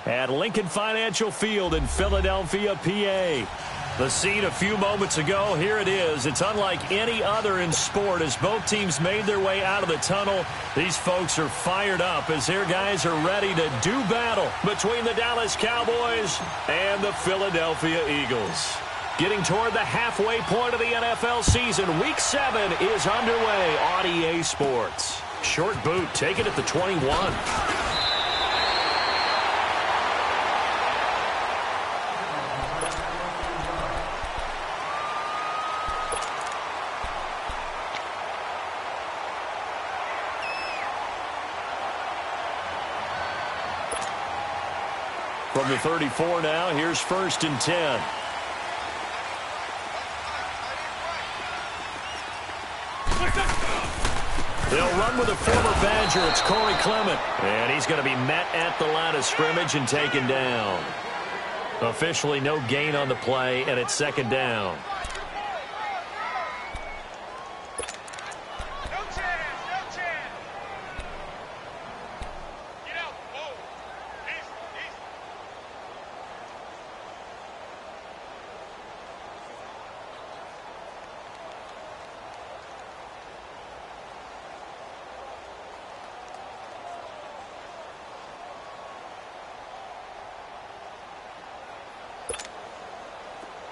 at Lincoln Financial Field in Philadelphia, PA. The scene a few moments ago, here it is. It's unlike any other in sport as both teams made their way out of the tunnel. These folks are fired up as their guys are ready to do battle between the Dallas Cowboys and the Philadelphia Eagles. Getting toward the halfway point of the NFL season, Week 7 is underway on EA Sports. Short boot, taken at the 21. From the 34 now, here's 1st and 10. They'll run with a former Badger. It's Corey Clement. And he's going to be met at the line of scrimmage and taken down. Officially no gain on the play, and it's 2nd down.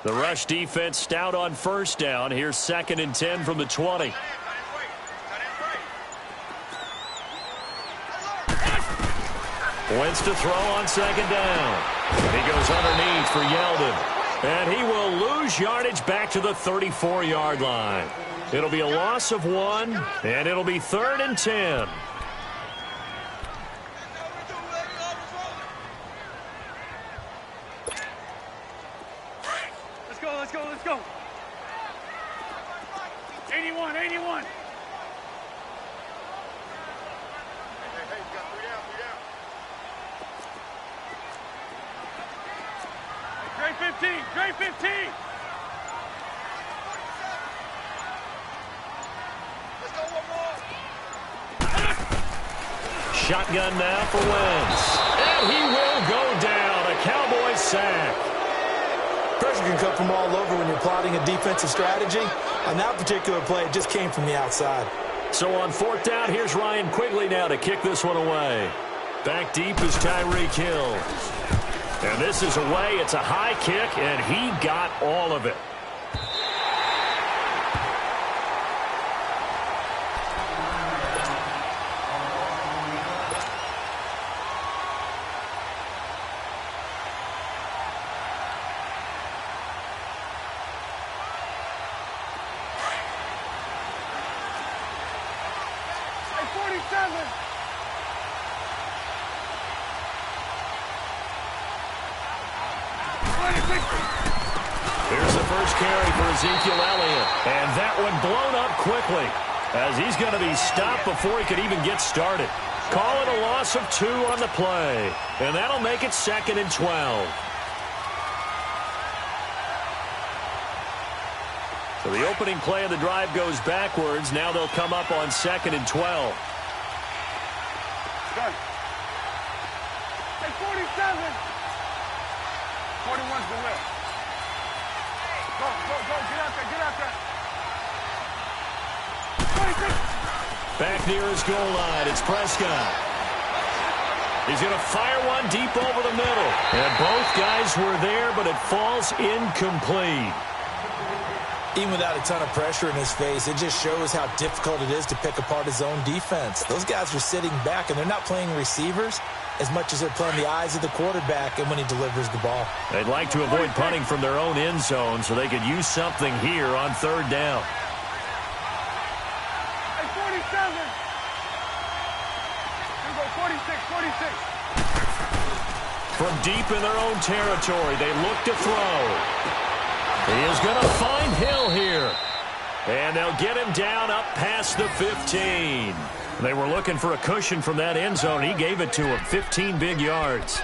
The rush defense stout on 1st down. Here's 2nd and 10 from the 20. Wentz to throw on 2nd down. He goes underneath for Yeldon. And he will lose yardage back to the 34-yard line. It'll be a loss of 1, and it'll be 3rd and 10. Let's go. 81. Hey, you got 3 down. Great 15. Let's go one more. Shotgun now for Wentz. And he will go down. A Cowboys sack. Pressure can come from all over when you're plotting a defensive strategy. On that particular play, it just came from the outside. So on 4th down, here's Ryan Quigley now to kick this one away. Back deep is Tyreek Hill. And this is away. It's a high kick, and he got all of it. Here's the first carry for Ezekiel Elliott. And that one blown up quickly as he's going to be stopped before he could even get started. Call it a loss of 2 on the play. And that'll make it 2nd and 12. So the opening play of the drive goes backwards. Now they'll come up on 2nd and 12. Done. Hey, 47. 41's the whip. Go, get out there. 26. Back near his goal line, it's Prescott. He's going to fire one deep over the middle. And both guys were there, but it falls incomplete. Even without a ton of pressure in his face, it just shows how difficult it is to pick apart his own defense. Those guys are sitting back, and they're not playing receivers as much as they're playing the eyes of the quarterback and when he delivers the ball. They'd like to avoid punting from their own end zone so they could use something here on 3rd down. Hey, 47. Here we go, 46. From deep in their own territory, they look to throw. He is going to find Hill here. And they'll get him down up past the 15. They were looking for a cushion from that end zone. He gave it to him. 15 big yards.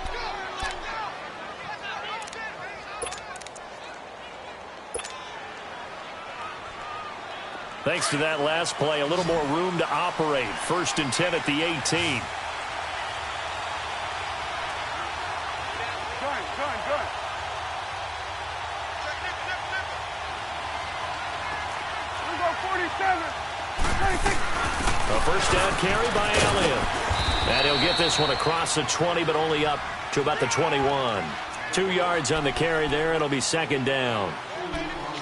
Thanks to that last play, a little more room to operate. 1st and 10 at the 18. Good. We go 47. 26. A first down carry by Elliott. And he'll get this one across the 20, but only up to about the 21. 2 yards on the carry there. It'll be second down.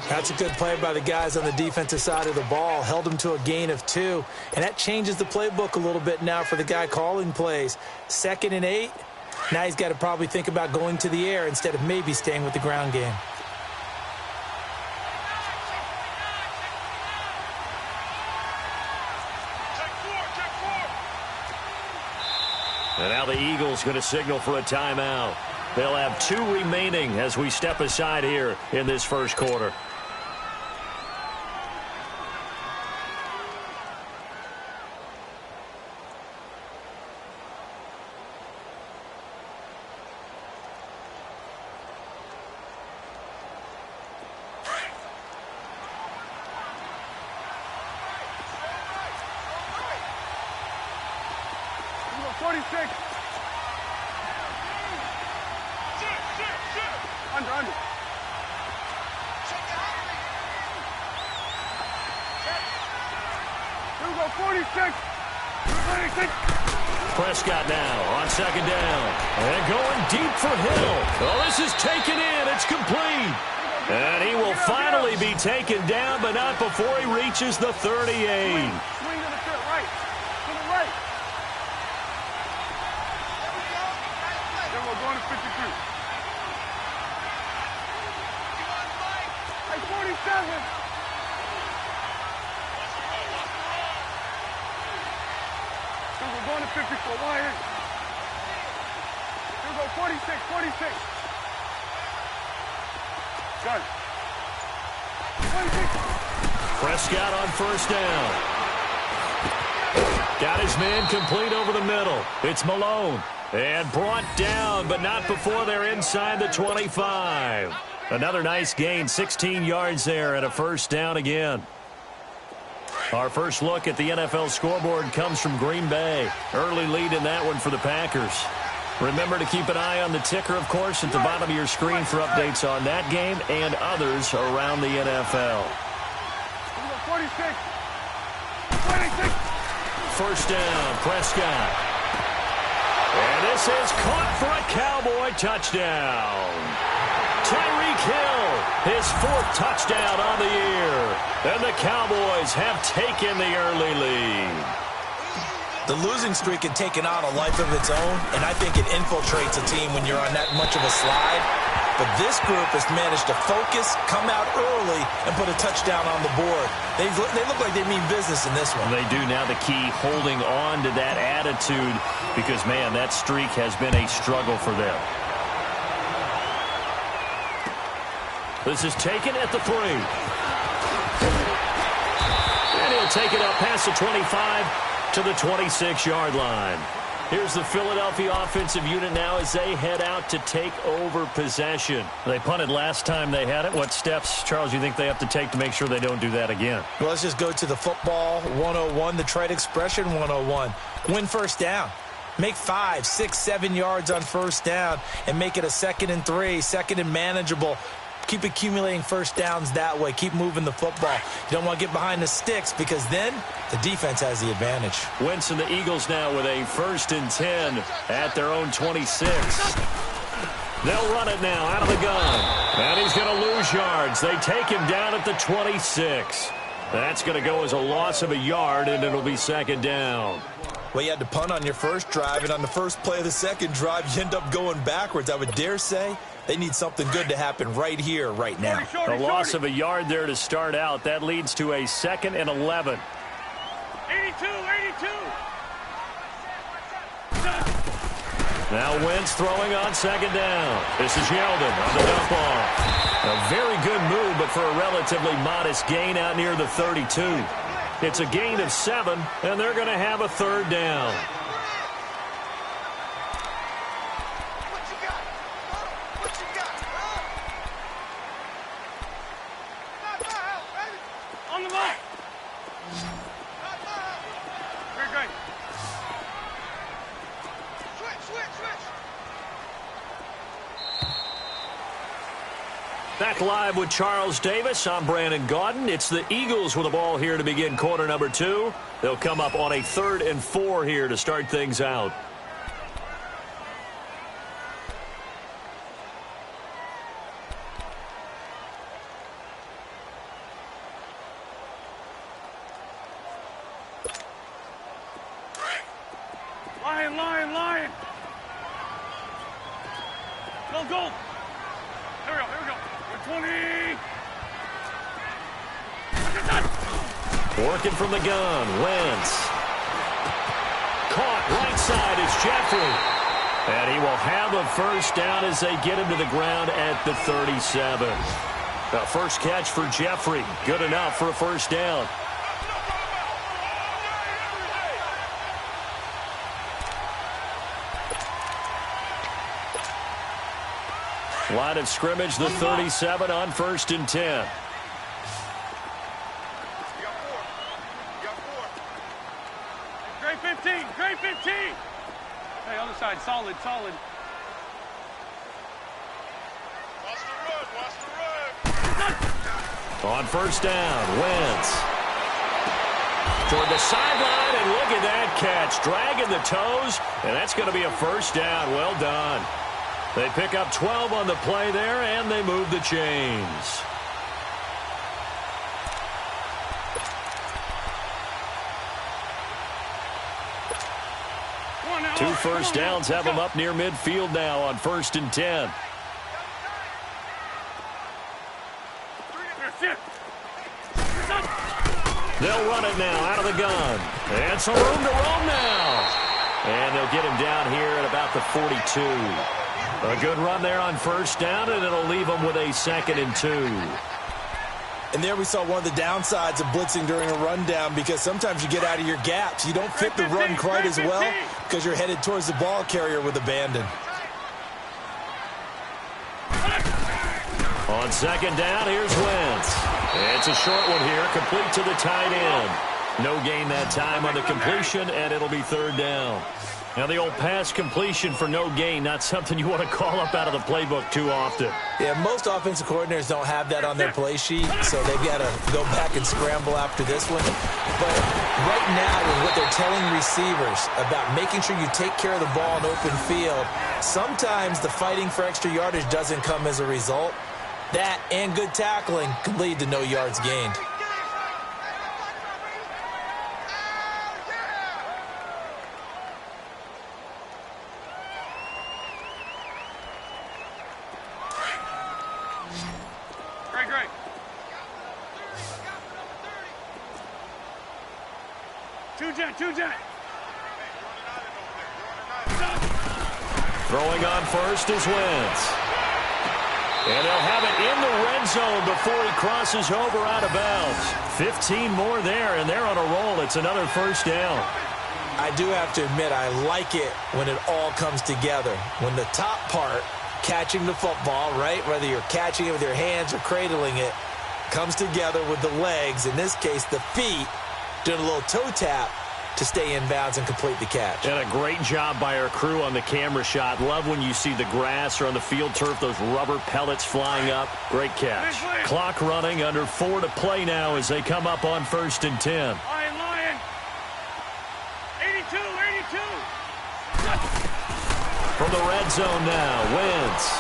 That's a good play by the guys on the defensive side of the ball. Held them to a gain of 2. And that changes the playbook a little bit now for the guy calling plays. 2nd and 8. Now he's got to probably think about going to the air instead of maybe staying with the ground game. And now the Eagles going to signal for a timeout. They'll have 2 remaining as we step aside here in this first quarter. We go 46. Under. Here we go, 46. 26. Prescott now on second down. And going deep for Hill. Oh, this is taken in. It's complete. And he will finally be taken down, but not before he reaches the 38. Swing to the trip, right. To the right. Then we're going to 52. Hey, 47. So we're going to 54. Why in? Here we go, 46. Got it. 26. Prescott on first down. Got his man complete over the middle. It's Malone. And brought down, but not before they're inside the 25. Another nice gain, 16 yards there, and a first down again. Our first look at the NFL scoreboard comes from Green Bay. Early lead in that one for the Packers. Remember to keep an eye on the ticker, of course, at the bottom of your screen for updates on that game and others around the NFL. 46. 26. First down, Prescott. And this is caught for a Cowboy touchdown. Tyreek Hill, his 4th touchdown on the year. And the Cowboys have taken the early lead. The losing streak had taken on a life of its own, and I think it infiltrates a team when you're on that much of a slide. But this group has managed to focus, come out early, and put a touchdown on the board. They look like they mean business in this one. They do. Now the key, holding on to that attitude, because, man, that streak has been a struggle for them. This is taken at the 3. And he'll take it up past the 25 to the 26-yard line. Here's the Philadelphia offensive unit now as they head out to take over possession. They punted last time they had it. What steps, Charles, you think they have to take to make sure they don't do that again? Well, let's just go to the football 101, the trade expression 101. Win first down. Make 5, 6, 7 yards on first down and make it a 2nd and 3, 2nd and manageable. Keep accumulating first downs that way. Keep moving the football. You don't want to get behind the sticks because then the defense has the advantage. Wentz and the Eagles now with a 1st and 10 at their own 26. They'll run it now out of the gun. And he's going to lose yards. They take him down at the 26. That's going to go as a loss of a yard, and it'll be 2nd down. Well, you had to punt on your first drive, and on the first play of the second drive, you end up going backwards. I would dare say they need something good to happen right here, right now. A loss of a yard there to start out. That leads to a 2nd and 11. 82. Now Wentz throwing on 2nd down. This is Yeldon on the dump off. A very good move, but for a relatively modest gain out near the 32. It's a gain of 7, and they're going to have a 3rd down. On the mark. Great. Switch. Back live with Charles Davis. I'm Brandon Gaudin. It's the Eagles with the ball here to begin quarter number 2. They'll come up on a 3rd and 4 here to start things out. Lion. Go. Here we go. 20. Working from the gun, Wentz. Caught right side is Jeffrey. And he will have a first down as they get him to the ground at the 37. The first catch for Jeffrey. Good enough for a first down. Line of scrimmage, the 37 on 1st and 10. You got four. Great 15. Hey, other side, solid. Watch the run. On first down, Wentz. Toward the sideline, and look at that catch. Dragging the toes, and that's going to be a first down. Well done. They pick up 12 on the play there, and they move the chains. Two first downs have them up near midfield now on 1st and 10. They'll run it now out of the gun. And some room to roam now. And they'll get him down here at about the 42. A good run there on first down, and it'll leave them with a 2nd and 2. And there we saw one of the downsides of blitzing during a rundown, because sometimes you get out of your gaps. You don't fit the run quite as well because you're headed towards the ball carrier with abandon. On 2nd down, here's Wentz. It's a short one here, complete to the tight end. No gain that time on the completion, and it'll be 3rd down. Now, the old pass completion for no gain, not something you want to call up out of the playbook too often. Yeah, most offensive coordinators don't have that on their play sheet, so they've got to go back and scramble after this one. But right now, with what they're telling receivers about making sure you take care of the ball in open field, sometimes the fighting for extra yardage doesn't come as a result. That and good tackling can lead to no yards gained. Great. Two jet. Throwing on first is Wentz. And they'll have it in the red zone before he crosses over out of bounds. 15 more there, and they're on a roll. It's another first down. I do have to admit, I like it when it all comes together. When the top part, catching the football, right, whether you're catching it with your hands or cradling it, comes together with the legs, in this case the feet, doing a little toe tap to stay in bounds and complete the catch. And a great job by our crew on the camera shot. Love when you see the grass or on the field turf, those rubber pellets flying up. Great catch. Clock running, under 4 to play now as they come up on 1st and 10. Lion. 82. From the red zone now, Wentz.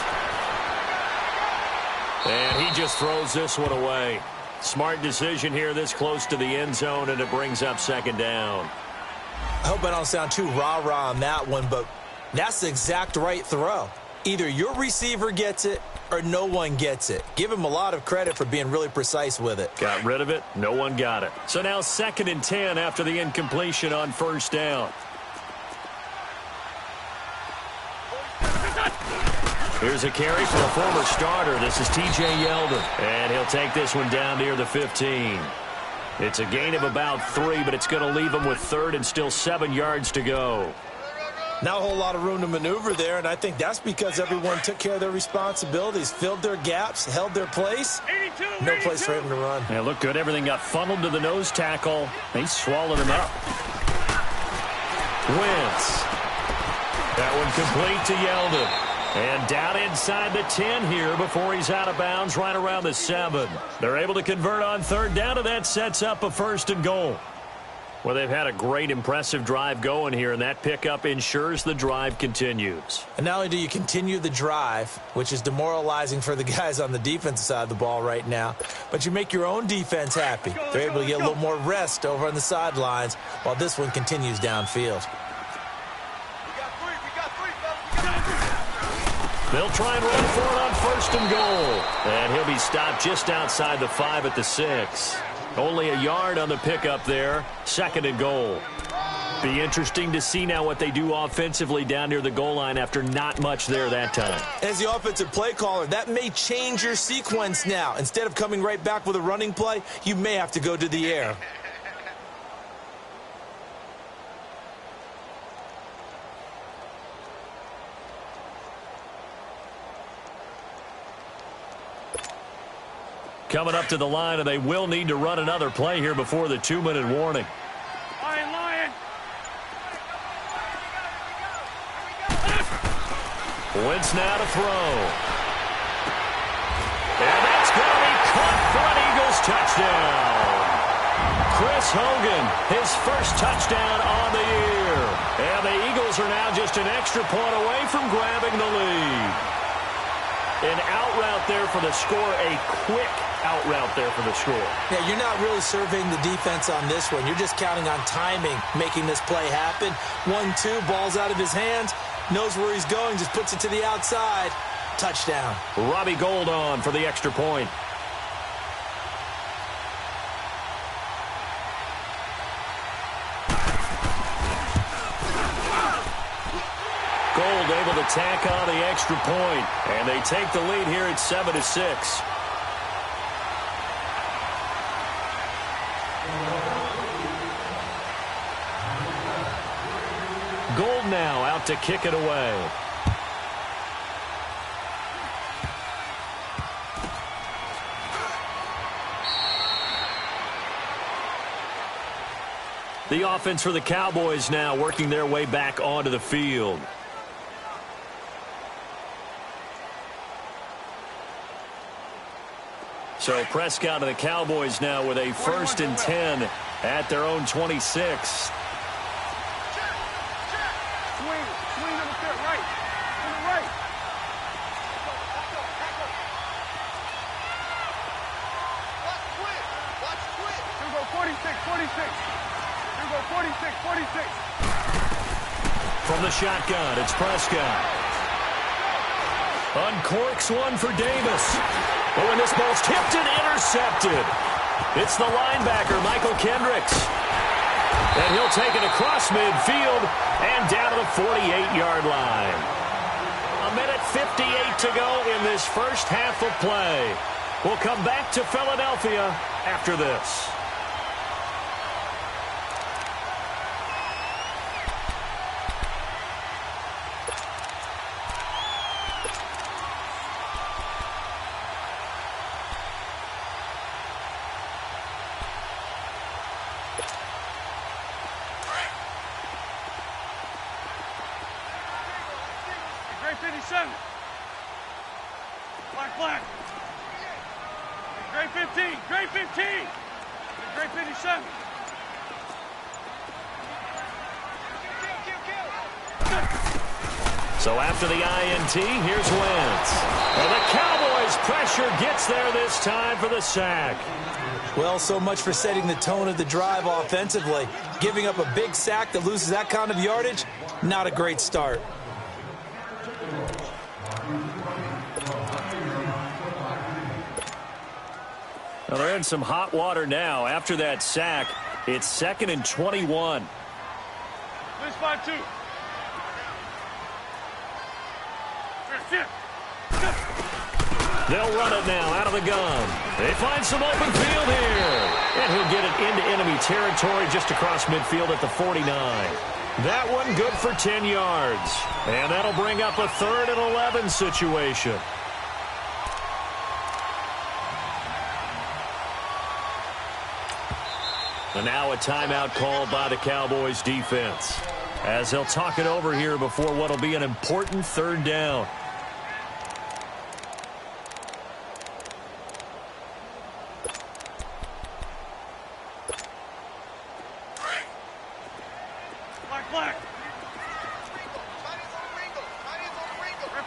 And he just throws this one away. Smart decision here this close to the end zone, and it brings up 2nd down. I hope I don't sound too rah-rah on that one, but that's the exact right throw. Either your receiver gets it or no one gets it. Give him a lot of credit for being really precise with it. Got rid of it. No one got it. So now 2nd and 10 after the incompletion on first down. Here's a carry for a former starter. This is T.J. Yeldon. And he'll take this one down near the 15. It's a gain of about 3, but it's going to leave him with 3rd and still 7 yards to go. Not a whole lot of room to maneuver there, and I think that's because everyone took care of their responsibilities, filled their gaps, held their place. 82. No place for him to run. Yeah, looked good. Everything got funneled to the nose tackle. They swallowed him up. Wentz. That one complete to Yeldon. And down inside the 10 here before he's out of bounds right around the 7. They're able to convert on third down, and that sets up a 1st and goal. Well, they've had a great, impressive drive going here, and that pickup ensures the drive continues. And not only do you continue the drive, which is demoralizing for the guys on the defensive side of the ball right now, but you make your own defense happy. They're able to get a little more rest over on the sidelines while this one continues downfield. They'll try and run for it on 1st and goal. And he'll be stopped just outside the 5 at the 6. Only a yard on the pickup there. 2nd and goal. Be interesting to see now what they do offensively down near the goal line after not much there that time. As the offensive play caller, that may change your sequence now. Instead of coming right back with a running play, you may have to go to the air. Coming up to the line, and they will need to run another play here before the 2-minute warning. Lion. Wentz now to throw. And that's going to be caught for an Eagles touchdown. Chris Hogan, his first touchdown on the year. And the Eagles are now just an extra point away from grabbing the lead. An out route there for the score, a quick out route there for the score. Yeah, you're not really surveying the defense on this one. You're just counting on timing, making this play happen. 1-2, ball's out of his hands, knows where he's going, just puts it to the outside. Touchdown. Robbie Gould on for the extra point. Gould able to tack on the extra point, and they take the lead here at 7-6. Gould now out to kick it away. The offense for the Cowboys now working their way back onto the field. So Prescott and the Cowboys now with a 1st and 10 at their own 26. Swing on the field, right. To the right. Watch quit. Here we go, 46. Here we go, 46. From the shotgun, it's Prescott. Uncorks one for Davis. Oh, and this ball's tipped and intercepted. It's the linebacker, Michael Kendricks. And he'll take it across midfield and down to the 48-yard line. 1:58 to go in this first half of play. We'll come back to Philadelphia after this. Great 57. Black. Great 15. Great 57. So after the INT, here's Wentz. Well, the Cowboys' pressure gets there this time for the sack. Well, so much for setting the tone of the drive offensively. Giving up a big sack that loses that kind of yardage, not a great start. Well, they're in some hot water now. After that sack, it's 2nd and 21. This 5-2. They'll run it now out of the gun. They find some open field here. And he'll get it into enemy territory just across midfield at the 49. That one good for 10 yards. And that'll bring up a 3rd and 11 situation. And now a timeout called by the Cowboys defense, as they'll talk it over here before what will be an important 3rd down.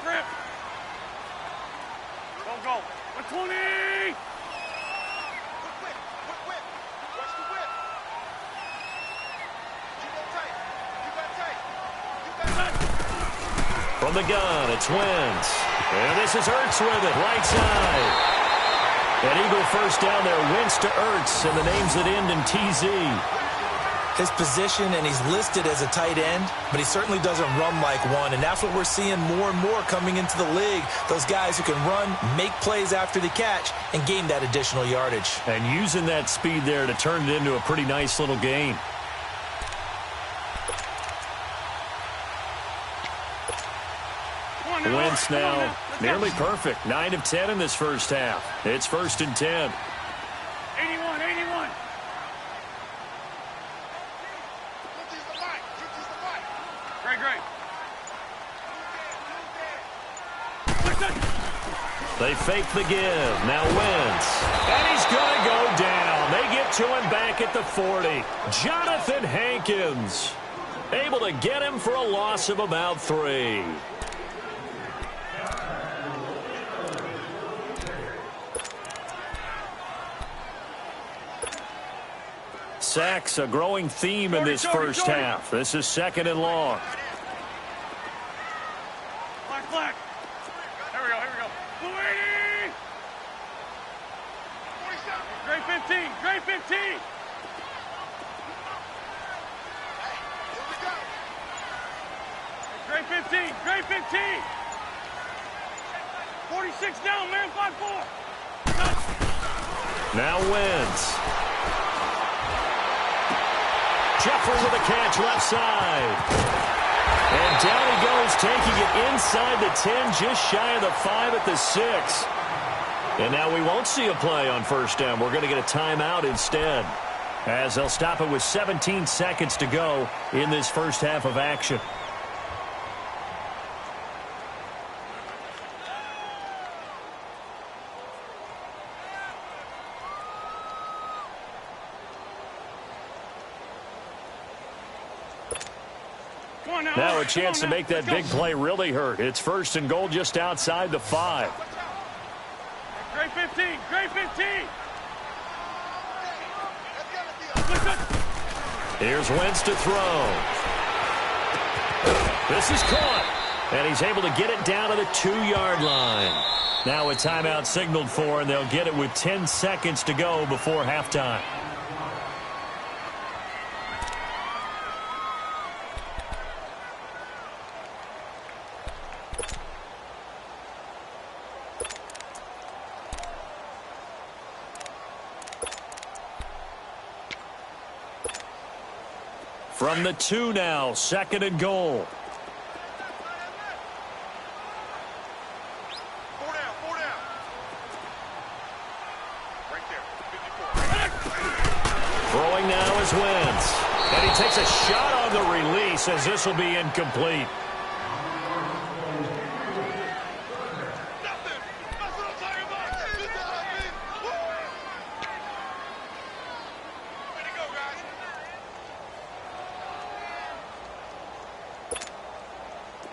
grip. Go, go. 120. Whip. Watch the whip. You go tight. You got tight. You got tight. From the gun, it's Wentz. And this is Ertz with it, right side. An Eagle first down there, Wentz to Ertz, and the names that end in TZ. His position, and he's listed as a tight end, but he certainly doesn't run like one, and that's what we're seeing more and more coming into the league. Those guys who can run, make plays after the catch, and gain that additional yardage. And using that speed there to turn it into a pretty nice little gain. Wentz now nearly perfect. 9 of 10 in this first half. It's 1st and 10. 81. Great. They fake the give. Now Wentz. And he's going to go down. They get to him back at the 40. Jonathan Hankins able to get him for a loss of about 3. Sacks, a growing theme in this first half. This is 2nd and long. Black. Here we go. 280. Great 15. Hey, here we go. Great 15. 46 down, man. 5-4. Now Wentz. Jeffrey with a catch left side. And down he goes, taking it inside the 10, just shy of the 5 at the 6. And now we won't see a play on first down. We're going to get a timeout instead, as they'll stop it with 17 seconds to go in this first half of action. Now a chance to make that big play really hurt. It's 1st and goal just outside the 5. Great 15. Here's Wentz to throw. This is caught. And he's able to get it down to the 2-yard line. Now a timeout signaled for, and they'll get it with 10 seconds to go before halftime. From the 2 now, 2nd and goal. 4 down. Right there. 54. Throwing now is Wentz. And he takes a shot on the release, as this will be incomplete. Nothing. That's what I'm talking about. This is what I mean. Way to go, guys.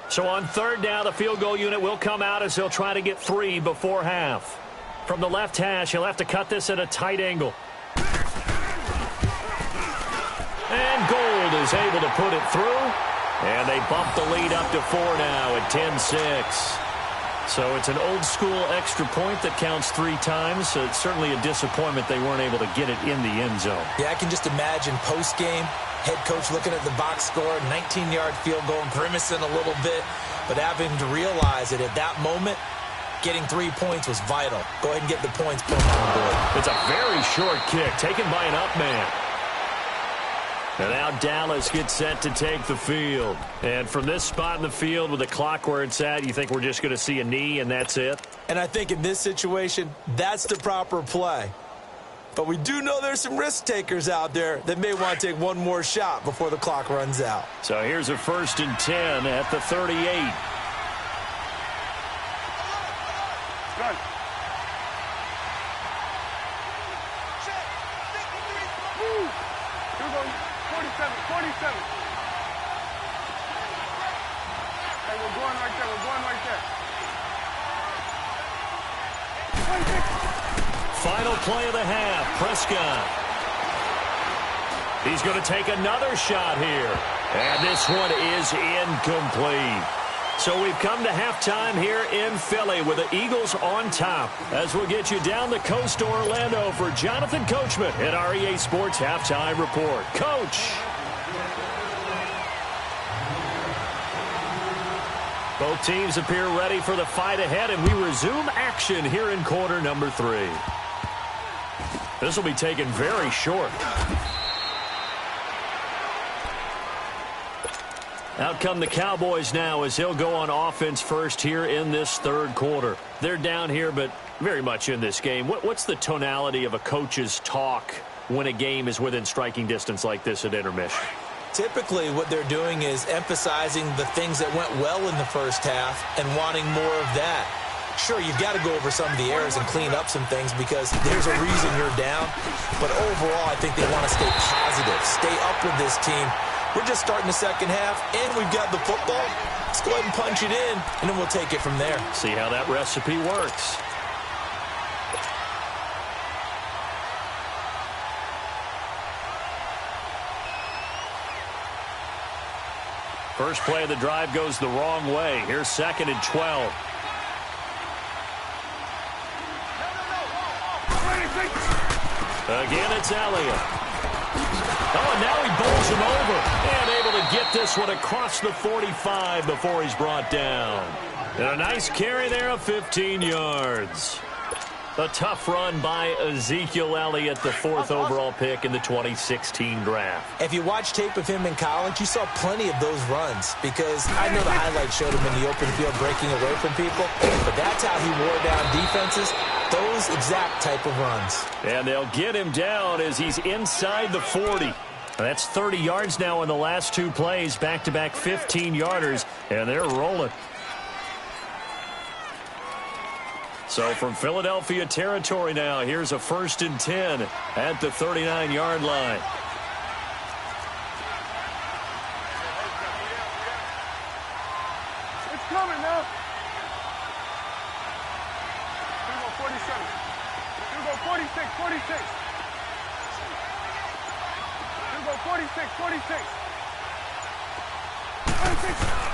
So on 3rd down, the field goal unit will come out as they'll try to get 3 before half. From the left hash, he'll have to cut this at a tight angle. And Gold is able to put it through. And they bump the lead up to 4 now at 10-6. So it's an old-school extra point that counts 3 times. So it's certainly a disappointment they weren't able to get it in the end zone. Yeah, I can just imagine post-game, head coach looking at the box score, 19-yard field goal, grimacing a little bit, but having to realize that at that moment, getting 3 points was vital. Go ahead and get the points, put them on the board. It's a very short kick, taken by an up man. And now Dallas gets set to take the field. And from this spot in the field with the clock where it's at, you think we're just going to see a knee and that's it? And I think in this situation, that's the proper play. But we do know there's some risk takers out there that may want to take one more shot before the clock runs out. So here's a 1st and 10 at the 38. Good. Woo. Here we go. 47. Hey, we're going right there. final play of the half. Prescott. He's going to take another shot here. And this one is incomplete. So we've come to halftime here in Philly with the Eagles on top. As we'll get you down the coast to Orlando for Jonathan Coachman at our EA Sports Halftime Report. Coach. Both teams appear ready for the fight ahead, and we resume action here in quarter number 3. This will be taken very short. Out come the Cowboys now as he'll go on offense first here in this third quarter. They're down here, but very much in this game. What's the tonality of a coach's talk when a game is within striking distance like this at intermission? Typically, what they're doing is emphasizing the things that went well in the first half and wanting more of that. Sure, you've got to go over some of the errors and clean up some things because there's a reason you're down. But overall, I think they want to stay positive, stay up with this team. We're just starting the second half, and we've got the football. Let's go ahead and punch it in, and then we'll take it from there. See how that recipe works. First play of the drive goes the wrong way. Here's 2nd and 12. Again, it's Elliott. Oh, and now he bowls him over. And able to get this one across the 45 before he's brought down. And a nice carry there of 15 yards. A tough run by Ezekiel Elliott, the 4th overall pick in the 2016 draft. If you watch tape of him in college, you saw plenty of those runs because I know the highlights showed him in the open field breaking away from people, but that's how he wore down defenses, those exact type of runs. And they'll get him down as he's inside the 40. That's 30 yards now in the last 2 plays, back-to-back 15-yarders, and they're rolling. So from Philadelphia territory now, here's a 1st and 10 at the 39-yard line. It's coming now. Here we go, 47. Here we go, 46, 46. Here we go, 46, 46. 46.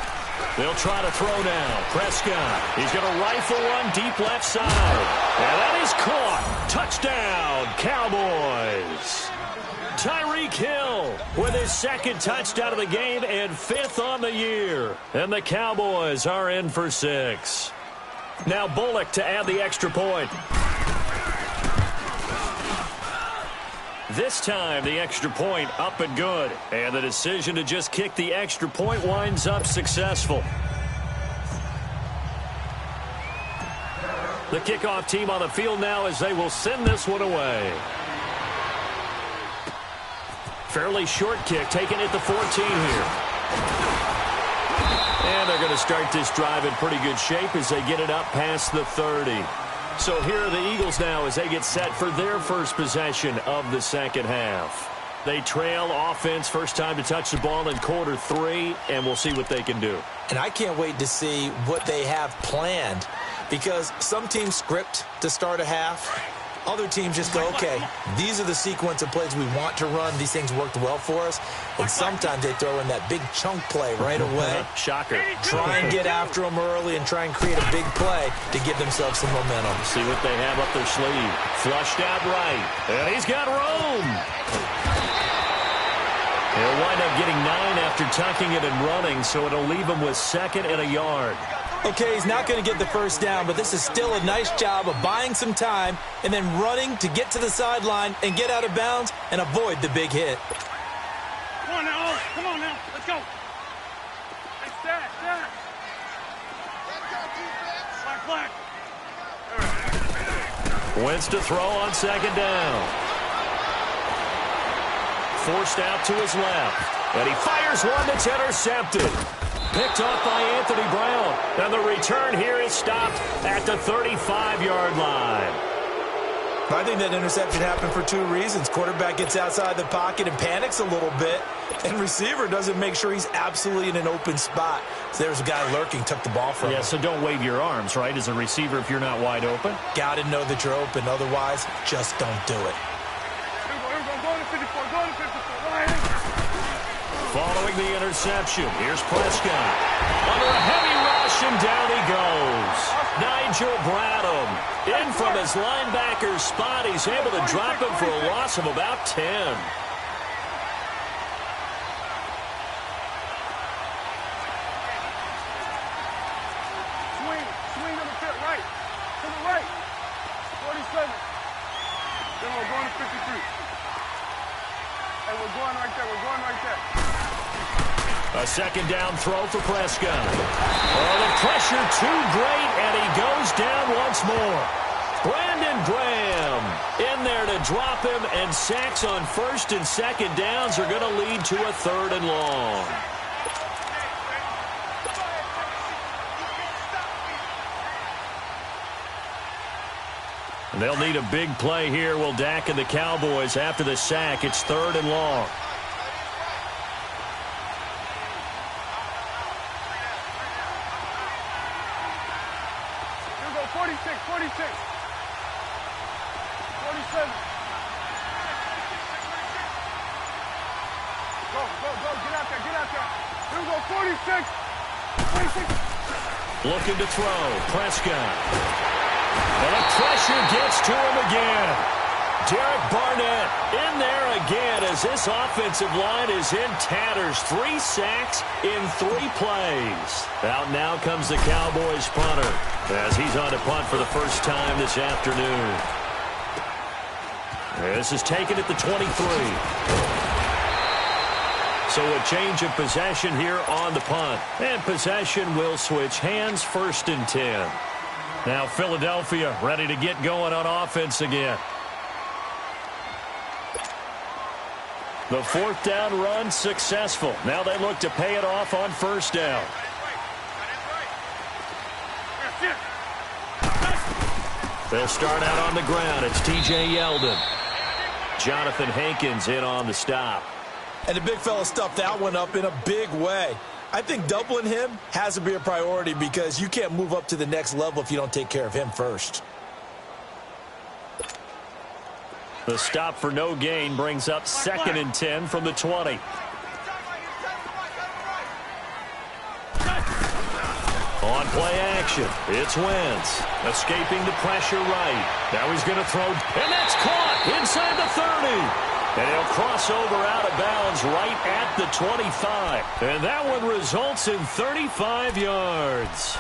They'll try to throw now. Prescott. He's going to rifle one deep left side. And that is caught. Touchdown, Cowboys. Tyreek Hill with his 2nd touchdown of the game and 5th on the year. And the Cowboys are in for 6. Now Bullock to add the extra point. This time, the extra point up and good. And the decision to just kick the extra point winds up successful. The kickoff team on the field now as they will send this one away. Fairly short kick taken at the 14 here. And they're going to start this drive in pretty good shape as they get it up past the 30. So here are the Eagles now as they get set for their first possession of the second half. They trail offense, first time to touch the ball in quarter 3, and we'll see what they can do. And I can't wait to see what they have planned because some teams script to start a half. Other teams just go, okay, these are the sequence of plays we want to run. These things worked well for us. And sometimes they throw in that big chunk play right away. Shocker. Try and get after them early and try and create a big play to give themselves some momentum. See what they have up their sleeve. Flushed out right. And he's got room. He'll wind up getting 9 after tucking it and running, so it'll leave him with 2nd and a yard. Okay, he's not going to get the first down, but this is still a nice job of buying some time and then running to get to the sideline and get out of bounds and avoid the big hit. Come on now, come on now, let's go. Hey, stat. Black. Wentz to throw on 2nd down. Forced out to his left. And he fires one that's intercepted. Picked off by Anthony Brown. And the return here is stopped at the 35-yard line. I think that interception happened for two reasons. Quarterback gets outside the pocket and panics a little bit, and receiver doesn't make sure he's absolutely in an open spot. So there's a guy lurking, took the ball from him. Yeah, so don't wave your arms, right, as a receiver if you're not wide open. Got to know that you're open. Otherwise, just don't do it. Following the interception, here's Prescott. Under a heavy rush, and down he goes. Nigel Bradham in from his linebacker spot. He's able to drop him for a loss of about 10. Swing on the pit, right. To the right. 47. Then we're going to 53. And we're going right there. We're going right there. A second down throw for Prescott. Oh, the pressure too great, and he goes down once more. Brandon Graham in there to drop him, and sacks on first and second downs are going to lead to a third and long. They'll need a big play here. Will Dak and the Cowboys after the sack. It's third and long. Here we go, 46, 47. Go, get out there. Here we go, 46. Looking to throw. Prescott. And the pressure gets to him again. Derek Barnett in there again as this offensive line is in tatters. 3 sacks in 3 plays. Out now comes the Cowboys punter as he's on to punt for the first time this afternoon. This is taken at the 23. So a change of possession here on the punt. And possession will switch hands, first and 10. Now Philadelphia ready to get going on offense again. The fourth down run successful. Now they look to pay it off on first down. They'll start out on the ground. It's T.J. Yeldon. Jonathan Hankins in on the stop. And the big fella stuffed that one up in a big way. I think doubling him has to be a priority because you can't move up to the next level if you don't take care of him first. The stop for no gain brings up second and 10 from the 20. On play action, it's Wentz. Escaping the pressure right. Now he's going to throw, and that's caught inside the 30. And he'll cross over out of bounds right at the 25. And that one results in 35 yards.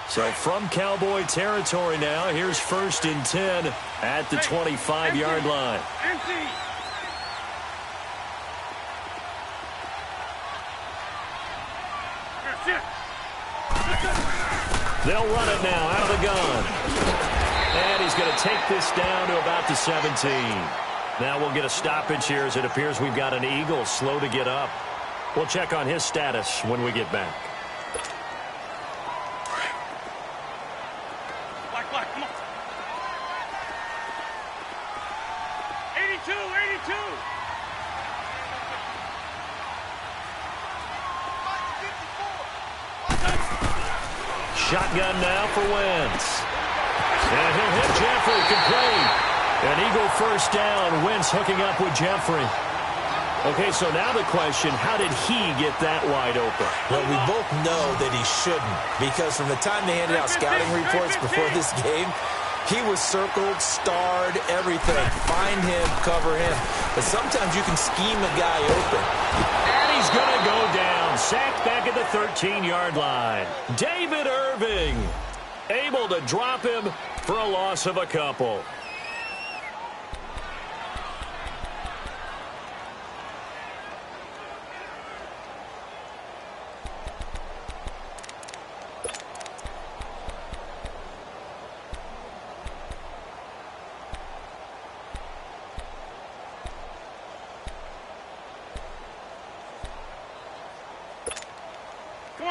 So from Cowboy territory now, here's first and 10 at the 25-yard line. Empty. They'll run it now out of the gun. And he's going to take this down to about the 17. Now we'll get a stoppage here as it appears we've got an Eagle slow to get up. We'll check on his status when we get back. Black, come on. 82. Shotgun now for Wentz. And he'll hit Jeffrey complete. An Eagle first down. Wentz hooking up with Jeffrey. Okay, so now the question, how did he get that wide open? Well, we both know that he shouldn't, because from the time they handed out scouting reports before this game, he was circled, starred, everything. Find him, cover him. But sometimes you can scheme a guy open. And he's going to go down. Sacked back at the 13-yard line. David Irving able to drop him for a loss of a couple.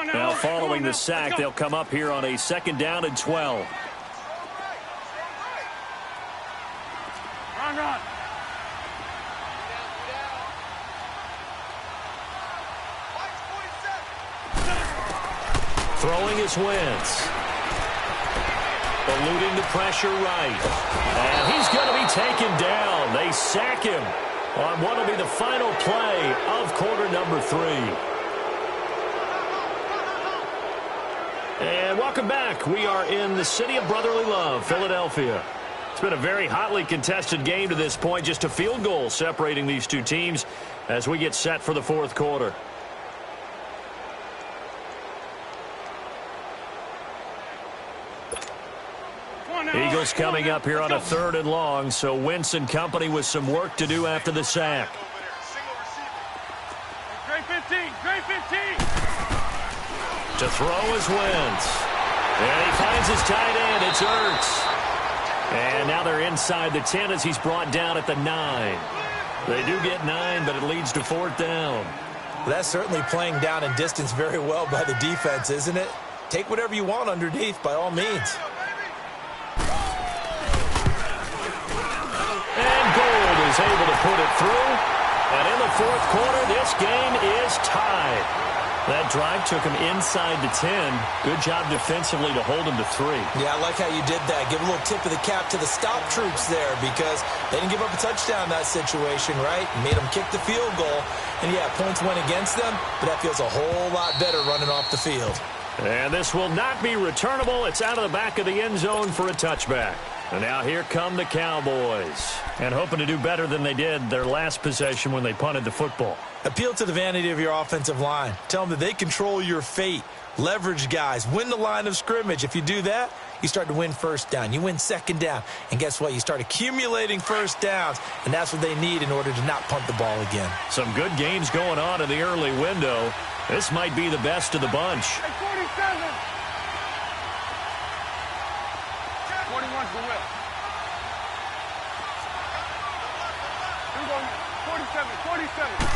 Now, following the sack, they'll come up here on a 2nd down and 12. Run. Throwing his Wentz. Eluding the pressure right. And he's going to be taken down. They sack him on what will be the final play of quarter number 3. And welcome back. We are in the city of brotherly love, Philadelphia. It's been a very hotly contested game to this point. Just a field goal separating these two teams as we get set for the 4th quarter. Eagles coming up here on a 3rd and long, so Wentz and company with some work to do after the sack. Great 15. To throw is Wentz. And he finds his tight end. It's Ertz. And now they're inside the 10 as he's brought down at the 9. They do get 9, but it leads to 4th down. Well, that's certainly playing down and distance very well by the defense, isn't it? Take whatever you want underneath, by all means. And Gold is able to put it through. And in the 4th quarter, this game is tied. That drive took him inside the 10. Good job defensively to hold him to 3. Yeah, I like how you did that. Give a little tip of the cap to the stop troops there because they didn't give up a touchdown in that situation, right? Made them kick the field goal. And, yeah, points went against them, but that feels a whole lot better running off the field. And this will not be returnable. It's out of the back of the end zone for a touchback. And now here come the Cowboys. And hoping to do better than they did their last possession when they punted the football. Appeal to the vanity of your offensive line. Tell them that they control your fate. Leverage guys. Win the line of scrimmage. If you do that, you start to win 1st down. You win 2nd down. And guess what? You start accumulating 1st downs. And that's what they need in order to not punt the ball again. Some good games going on in the early window. This might be the best of the bunch. Hey, 47. 41's the whip. Here we go. 47.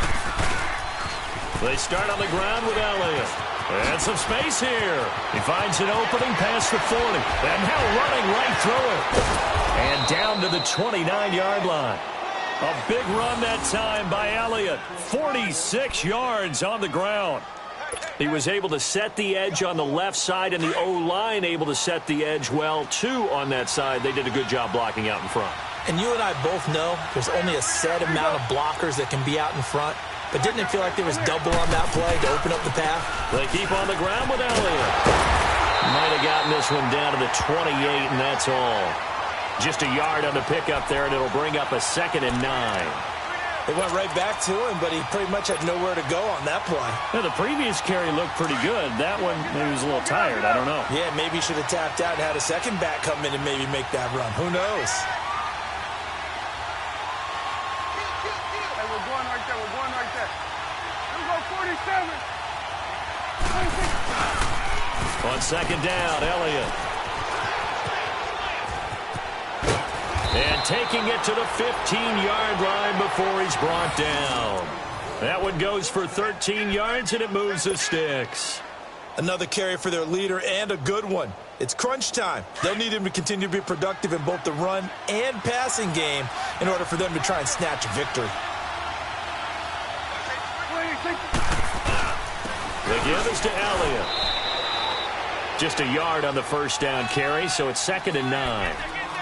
They start on the ground with Elliott. And some space here. He finds an opening past the 40. And now running right through it. And down to the 29-yard line. A big run that time by Elliott. 46 yards on the ground. He was able to set the edge on the left side, and the O-line able to set the edge well, too, on that side. They did a good job blocking out in front. And you and I both know there's only a set amount of blockers that can be out in front. But didn't it feel like there was double on that play to open up the path? They keep on the ground with Elliott. Might have gotten this one down to the 28, and that's all. Just a yard on the pickup there, and it'll bring up a 2nd and 9. They went right back to him, but he pretty much had nowhere to go on that play. Now, the previous carry looked pretty good. That one, maybe he was a little tired. I don't know. Yeah, maybe he should have tapped out and had a second back come in and maybe make that run. Who knows? Hey, we're going right there. Here we go, 47. On 2nd down, Elliott. And taking it to the 15-yard line before he's brought down. That one goes for 13 yards, and it moves the sticks. Another carry for their leader, and a good one. It's crunch time. They'll need him to continue to be productive in both the run and passing game in order for them to try and snatch a victory. The give is to Elliott. Just a yard on the 1st down carry, so it's 2nd and 9.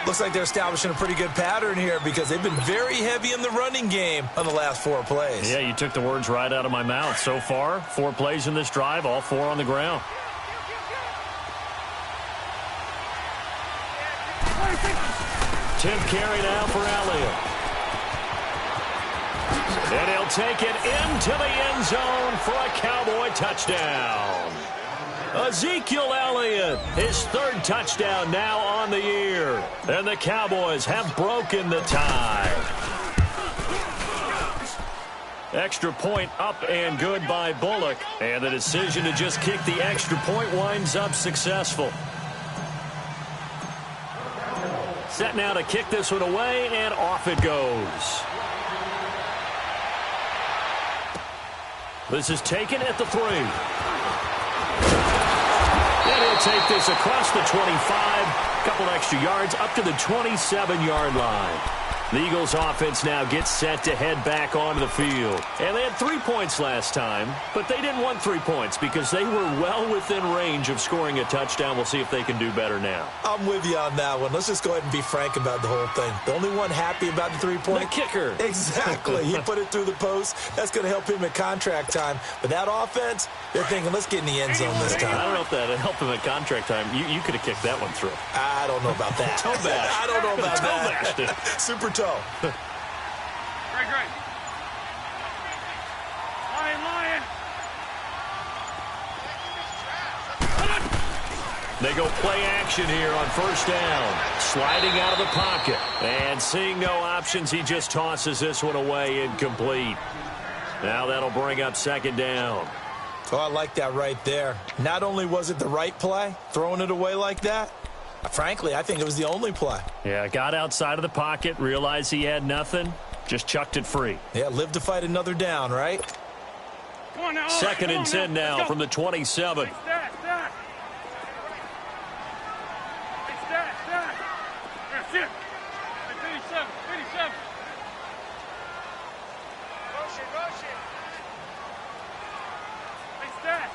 Looks like they're establishing a pretty good pattern here because they've been very heavy in the running game on the last 4 plays. Yeah, you took the words right out of my mouth. So far, 4 plays in this drive, all 4 on the ground. Tenth carry now for Elliott. And he'll take it into the end zone for a Cowboy touchdown. Ezekiel Elliott, his 3rd touchdown now on the year. And the Cowboys have broken the tie. Extra point up and good by Bullock. And the decision to just kick the extra point winds up successful. Set now to kick this one away, and off it goes. This is taken at the 3. And he'll take this across the 25, a couple extra yards up to the 27-yard line. The Eagles offense now gets set to head back onto the field. And they had 3 points last time, but they didn't want 3 points because they were well within range of scoring a touchdown. We'll see if they can do better now. I'm with you on that one. Let's just go ahead and be frank about the whole thing. The only one happy about the 3-point? The kicker. Exactly. He put it through the post. That's going to help him at contract time. But that offense, they're thinking, let's get in the end zone this time. I don't know if that helped him at contract time. You could have kicked that one through. I don't know about that. Toe bash. I don't know about Toe bashed it. Super toe. Great. Lion. They go play action here on first down. Sliding out of the pocket. And seeing no options, he just tosses this one away incomplete. Now that'll bring up second down. Oh, I like that right there. Not only was it the right play, throwing it away like that, frankly, I think it was the only play. Yeah, got outside of the pocket, realized he had nothing, just chucked it free. Yeah, live to fight another down, right? Come on now. Second and 10 now from the 27. Stat. That's it. 87. Motion. Stat.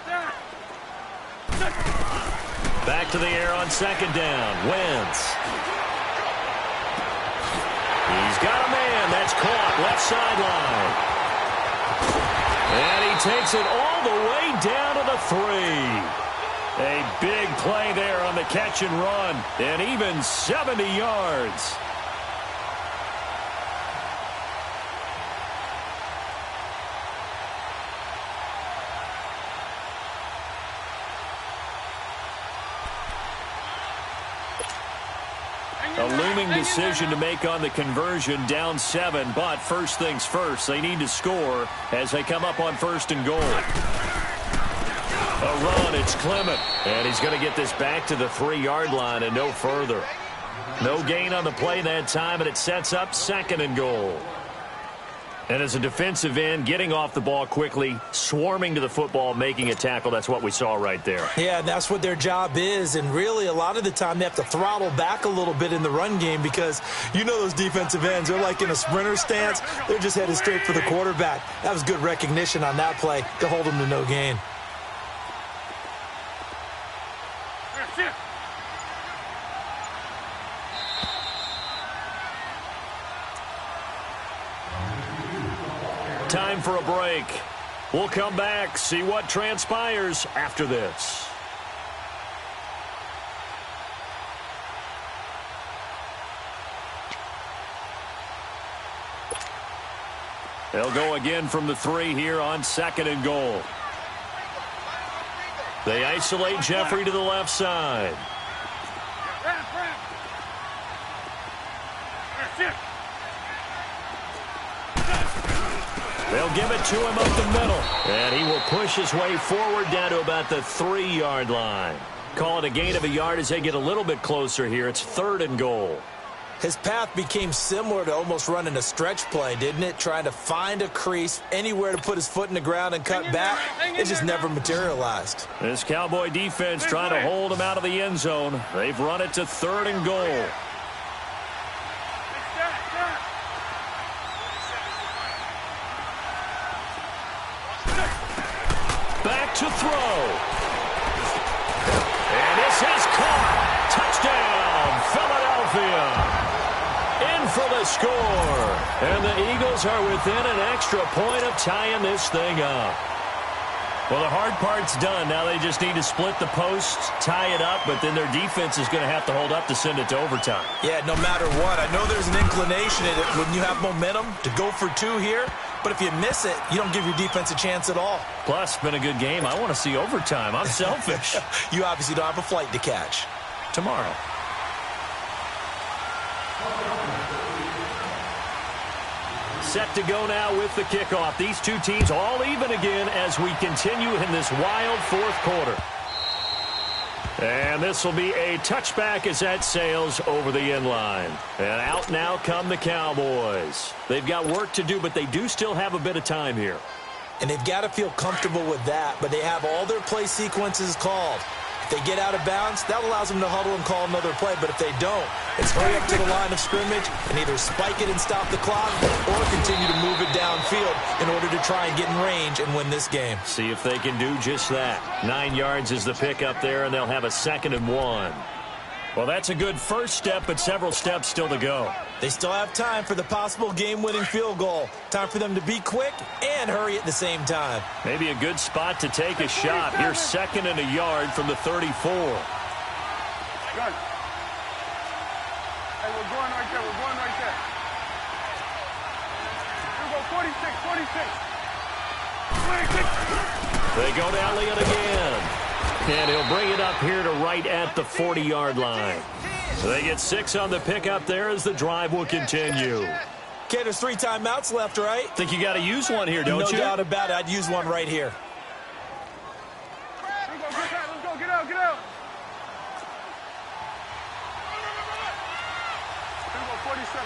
Back to the air on second down. Wentz. He's got a man. That's caught. Left sideline. And he takes it all the way down to the 3. A big play there on the catch and run. And even 70 yards. A looming decision to make on the conversion, down 7, but first things first, they need to score as they come up on first and goal. A run, it's Clement, and he's going to get this back to the 3-yard line and no further. No gain on the play that time, and it sets up second and goal. And as a defensive end, getting off the ball quickly, swarming to the football, making a tackle, that's what we saw right there. Yeah, that's what their job is, and really a lot of the time they have to throttle back a little bit in the run game because you know those defensive ends, they're like in a sprinter stance. They're just headed straight for the quarterback. That was good recognition on that play to hold them to no gain. That's it. Time for a break. We'll come back, see what transpires after this. They'll go again from the 3 here on second and goal. They isolate Jeffrey to the left side. That's it. They'll give it to him up the middle. And he will push his way forward down to about the 3-yard line. Call it a gain of a yard as they get a little bit closer here. It's third and goal. His path became similar to almost running a stretch play, didn't it? Trying to find a crease, anywhere to put his foot in the ground and cut back. It just never materialized. This Cowboy defense trying to hold him out of the end zone. They've run it to third and goal. Back to throw. And this is caught. Touchdown, Philadelphia. In for the score. And the Eagles are within an extra point of tying this thing up. Well, the hard part's done. Now they just need to split the posts, tie it up, but then their defense is going to have to hold up to send it to overtime. Yeah, no matter what. I know there's an inclination in it when you have momentum to go for 2 here. But if you miss it, you don't give your defense a chance at all. Plus, it's been a good game. I want to see overtime. I'm selfish. You obviously don't have a flight to catch. Tomorrow. Set to go now with the kickoff. These two teams all even again as we continue in this wild fourth quarter. And this will be a touchback as that sails over the end line. And out now come the Cowboys. They've got work to do, but they do still have a bit of time here. And they've got to feel comfortable with that, but they have all their play sequences called. If they get out of bounds, that allows them to huddle and call another play. But if they don't, it's hurry up to the line of scrimmage and either spike it and stop the clock or continue to move it downfield in order to try and get in range and win this game. See if they can do just that. 9 yards is the pickup there, and they'll have a 2nd and 1. Well, that's a good first step, but several steps still to go. They still have time for the possible game-winning field goal. Time for them to be quick and hurry at the same time. Maybe a good spot to take a shot. Here's 2nd and a yard from the 34. Good. Hey, we're going right there. We're going right there. Here we go, 46, 46. 26. They go to Elliott again. And he'll bring it up here to right at the 40-yard line. So they get 6 on the pickup there as the drive will continue. Okay, there's 3 timeouts left, right? Think you got to use one here, don't you? No doubt about it. I'd use one right here. Here we go, let's go, get out, get out. Here we go, 47.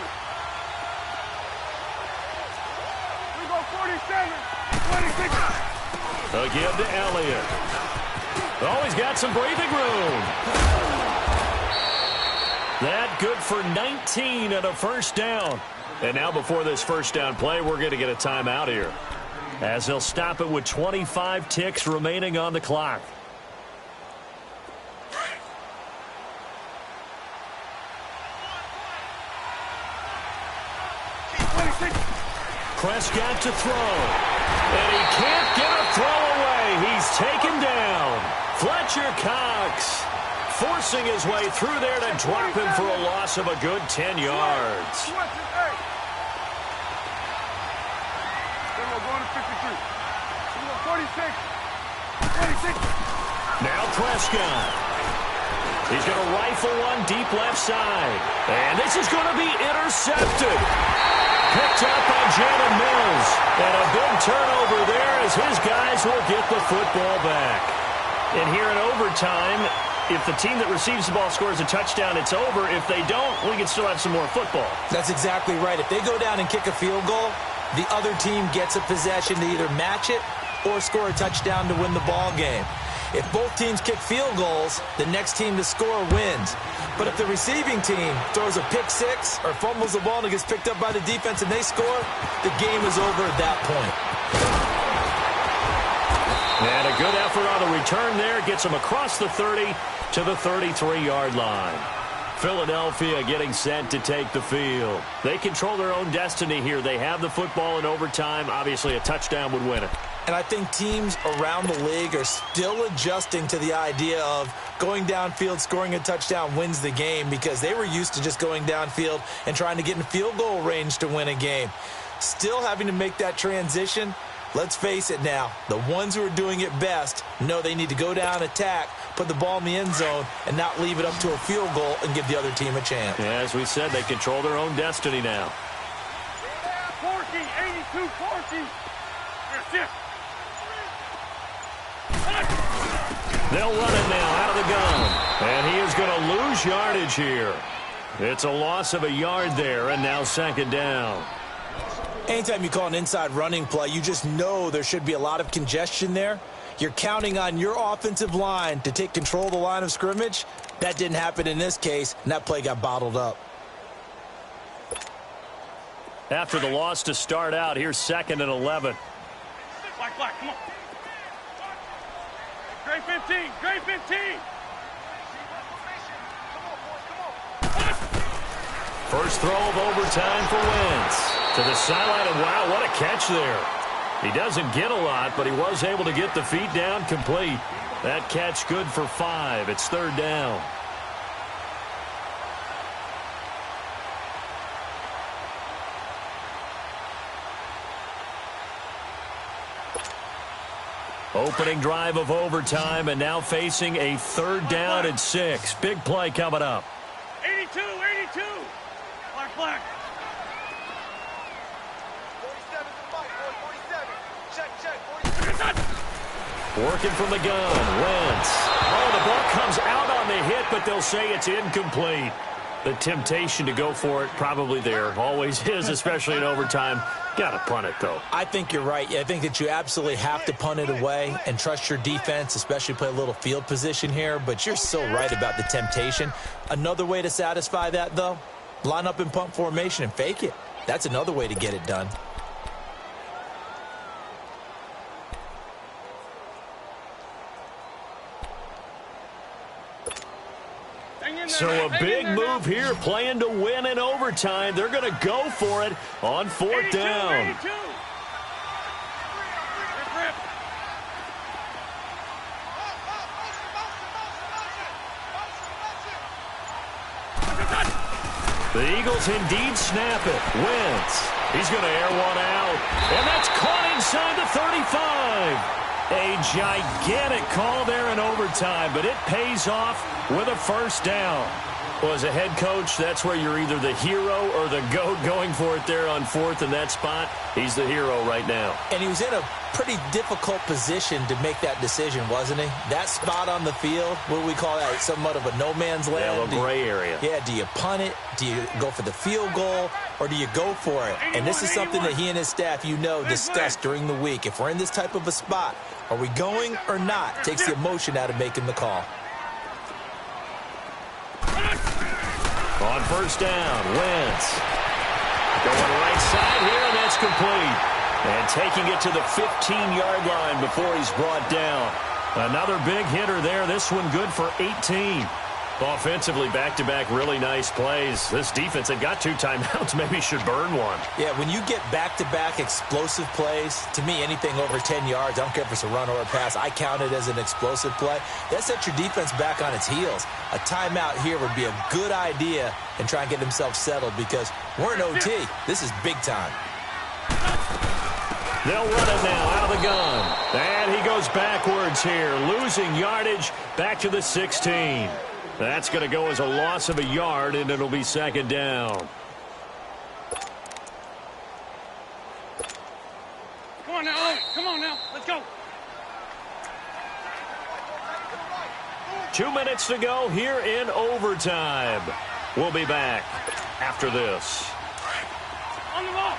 Here we go, 47, 26. They'll give to Elliott. Oh, he's got some breathing room. That good for 19 and a first down. And now before this first down play, we're going to get a timeout here, as they'll stop it with 25 ticks remaining on the clock. Prescott to throw. And he can't get a throw away. He's taken down. Fletcher Cox forcing his way through there to drop him for a loss of a good 10 yards. Then we're going to 53. Here we go, 46. 26. Now Prescott. He's going to rifle one deep left side. And this is going to be intercepted. Picked up by Jalen Mills. And a big turnover there as his guys will get the football back. And here in overtime, if the team that receives the ball scores a touchdown, it's over. If they don't, we can still have some more football. That's exactly right. If they go down and kick a field goal, the other team gets a possession to either match it or score a touchdown to win the ball game. If both teams kick field goals, the next team to score wins. But if the receiving team throws a pick six or fumbles the ball and it gets picked up by the defense and they score, the game is over at that point. And a good effort on the return there gets them across the 30 to the 33-yard line. Philadelphia getting set to take the field. They control their own destiny here. They have the football in overtime. Obviously, a touchdown would win it. And I think teams around the league are still adjusting to the idea of going downfield, scoring a touchdown wins the game, because they were used to just going downfield and trying to get in field goal range to win a game. Still having to make that transition. Let's face it now, the ones who are doing it best know they need to go down, attack, put the ball in the end zone, and not leave it up to a field goal and give the other team a chance. Yeah, as we said, they control their own destiny now. 40, 82, 40. That's it. They'll run it now out of the gun. And he is going to lose yardage here. It's a loss of a yard there, and now second down. Anytime you call an inside running play, you just know there should be a lot of congestion there. You're counting on your offensive line to take control of the line of scrimmage. That didn't happen in this case, and that play got bottled up. After the loss to start out, here's 2nd and 11. Black, come on. Great 15, great 15. First throw of overtime for Wentz. To the sideline, and wow, what a catch there. He doesn't get a lot, but he was able to get the feet down complete. That catch good for 5. It's third down. Opening drive of overtime, and now facing a third down and 6. Big play coming up. 82, 82. Black. 47 to Mike, 47. Check, 47. Working from the gun, Wentz. Oh, the ball comes out on the hit, but they'll say it's incomplete. The temptation to go for it probably there. Always is, especially in overtime. Got to punt it, though. I think you're right. I think that you absolutely have to punt it away and trust your defense, especially play a little field position here. But you're so right about the temptation. Another way to satisfy that, though, line up in punt formation and fake it. That's another way to get it done. So a big move here, playing to win in overtime. They're going to go for it on 4th down. The Eagles indeed snap it. Wentz. He's going to air one out. And that's caught inside the 35. A gigantic call there in overtime, but it pays off with a 1st down. Well, as a head coach, that's where you're either the hero or the GOAT going for it there on 4th in that spot. He's the hero right now. And he was in a pretty difficult position to make that decision, wasn't he? That spot on the field, what do we call that? Somewhat of a no man's land. Yeah, a little gray area. Yeah, do you punt it? Do you go for the field goal? Or do you go for it? And this is something that he and his staff, discussed during the week. If we're in this type of a spot, are we going or not? Takes the emotion out of making the call. On 1st down, Wentz. Going right side here, and that's complete. And taking it to the 15-yard line before he's brought down. Another big hitter there. This one good for 18. Offensively, back-to-back really nice plays. This defense, they've got 2 timeouts. Maybe should burn one. Yeah, when you get back-to-back explosive plays, to me, anything over 10 yards, I don't care if it's a run or a pass, I count it as an explosive play. That sets your defense back on its heels. A timeout here would be a good idea and try and get themselves settled because we're in OT. This is big time. They'll run it now out of the gun. And he goes backwards here, losing yardage back to the 16. That's going to go as a loss of a yard, and it'll be 2nd down. Come on now, come on now, let's go. 2 minutes to go here in overtime. We'll be back after this. On the ball.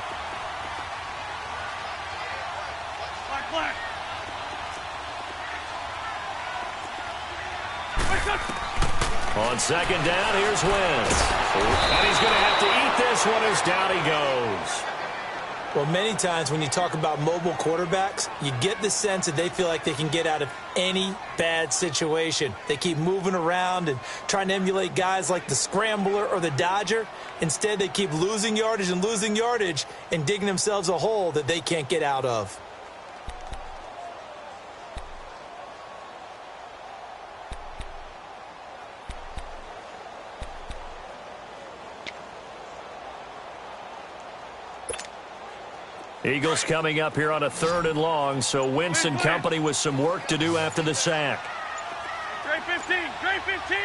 Black. On 2nd down, here's Wentz. And he's going to have to eat this one as down he goes. Well, many times when you talk about mobile quarterbacks, you get the sense that they feel like they can get out of any bad situation. They keep moving around and trying to emulate guys like the Scrambler or the Dodger. Instead, they keep losing yardage and digging themselves a hole that they can't get out of. Eagles coming up here on a 3rd and long, so Wentz and company with some work to do after the sack. Trey 15, Trey 15.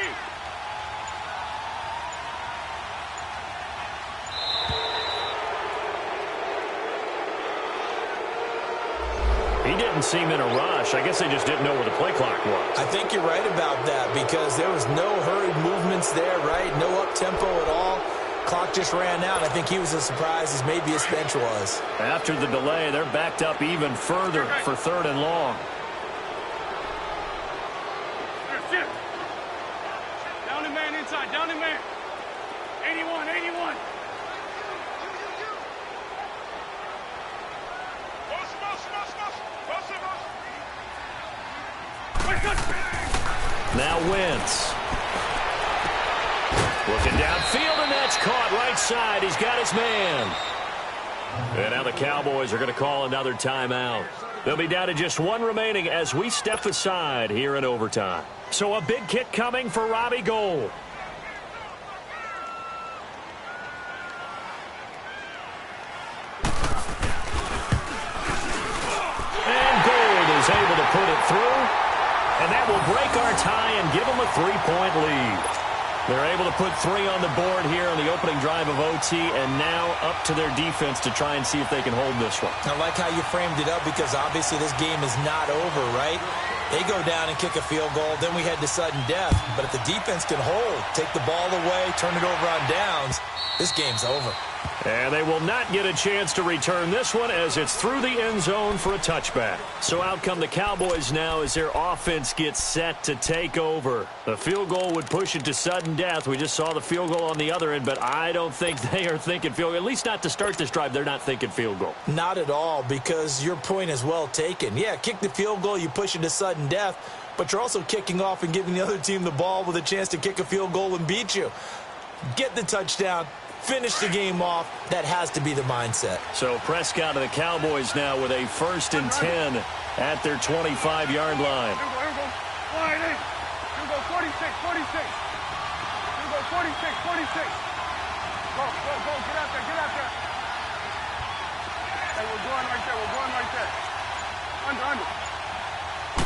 He didn't seem in a rush. I guess they just didn't know where the play clock was. I think you're right about that because there was no hurried movements there, right? No up-tempo at all. Clock just ran out. I think he was as surprised as maybe his bench was. After the delay, they're backed up even further for 3rd and long. Down the man inside, down the man. 81, 81. Now Wentz. Looking downfield, and that's caught right side. He's got his man. And now the Cowboys are going to call another timeout. They'll be down to just 1 remaining as we step aside here in overtime. So a big kick coming for Robbie Gould. And Gould is able to put it through. And that will break our tie and give them a 3-point lead. They're able to put 3 on the board here on the opening drive of OT, and now up to their defense to try and see if they can hold this one. I like how you framed it up because obviously this game is not over, right? They go down and kick a field goal, then we head to sudden death. But if the defense can hold, take the ball away, turn it over on downs, this game's over. And they will not get a chance to return this one as it's through the end zone for a touchback. So out come the Cowboys now as their offense gets set to take over. The field goal would push it to sudden death. We just saw the field goal on the other end, but I don't think they are thinking field goal. At least not to start this drive. They're not thinking field goal. Not at all, because your point is well taken. Yeah, kick the field goal, you push it to sudden death, but you're also kicking off and giving the other team the ball with a chance to kick a field goal and beat you. Get the touchdown. Finish the game off. That has to be the mindset. So Prescott of the Cowboys now with a 1st and 10 at their 25-yard line. Here we go. Line in. Here we go. 46. Here we go. 46. Go. Get out there. Hey, we're going right there. Under.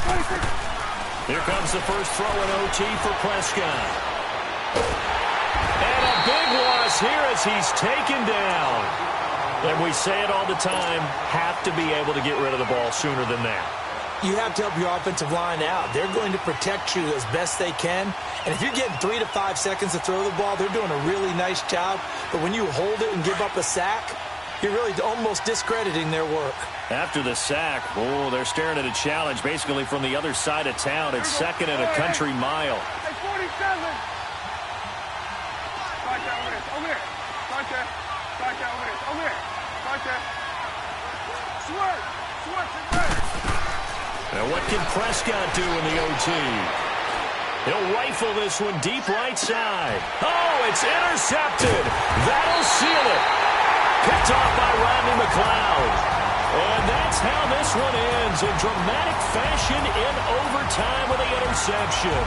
26. Here comes the first throw in OT for Prescott. And a big loss here as he's taken down. And we say it all the time, have to be able to get rid of the ball sooner than that. You have to help your offensive line out. They're going to protect you as best they can. And if you're getting 3 to 5 seconds to throw the ball, they're doing a really nice job. But when you hold it and give up a sack, you're really almost discrediting their work. After the sack, they're staring at a challenge basically from the other side of town. It's 2nd and a country mile. Hey, 47. Over there. Start there. Over there. Start there. Swerve. Now what can Prescott do in the OT? He'll rifle this one deep right side. Oh, it's intercepted. That'll seal it. Picked off by Rodney McLeod. And that's how this one ends in dramatic fashion in overtime with the interception.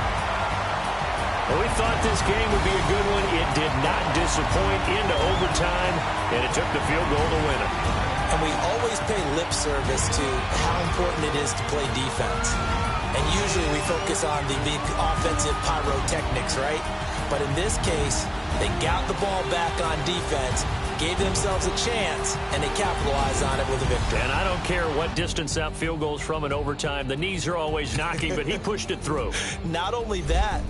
Well, we thought this game would be a good one. It did not disappoint into overtime, and it took the field goal to win it. And we always pay lip service to how important it is to play defense. And usually we focus on the big offensive pyrotechnics, right? But in this case, they got the ball back on defense, gave themselves a chance, and they capitalized on it with a victory. And I don't care what distance that field goes from in overtime. The knees are always knocking, but he pushed it through. Not only that,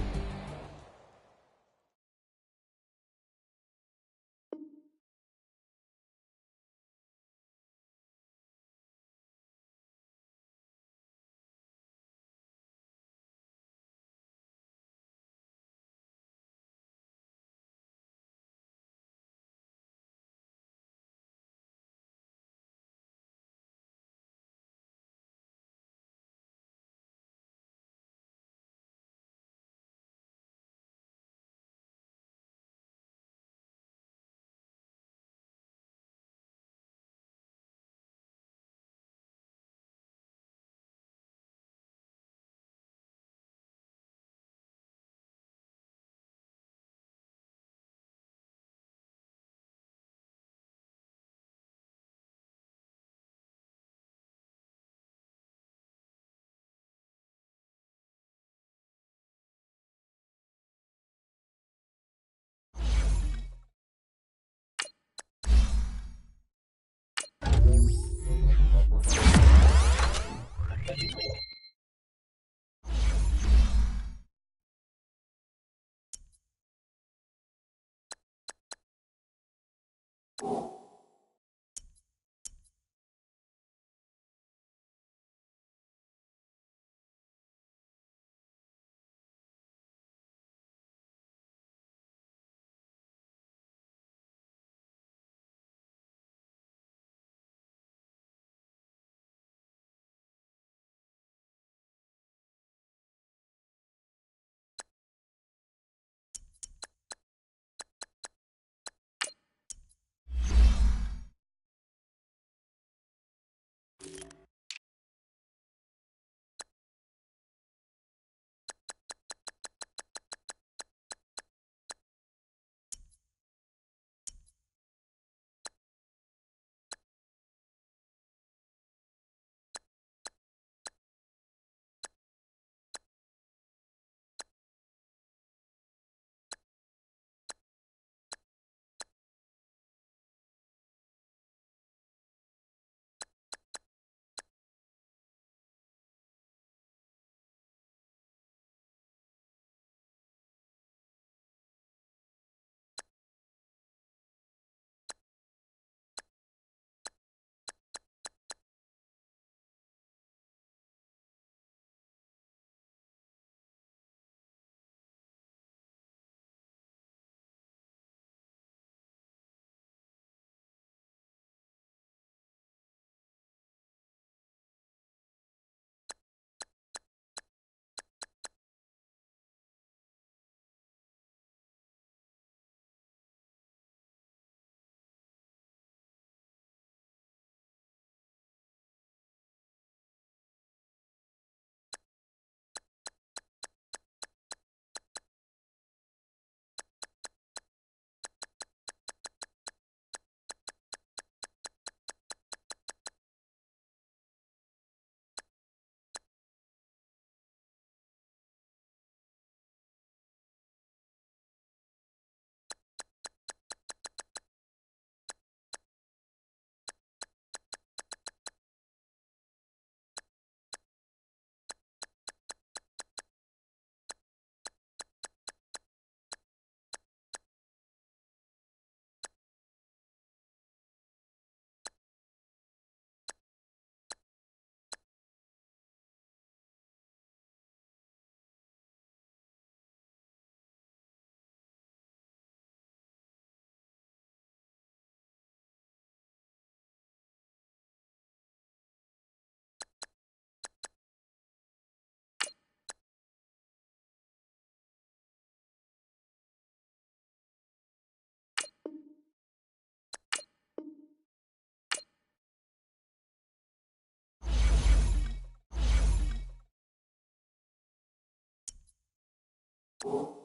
you.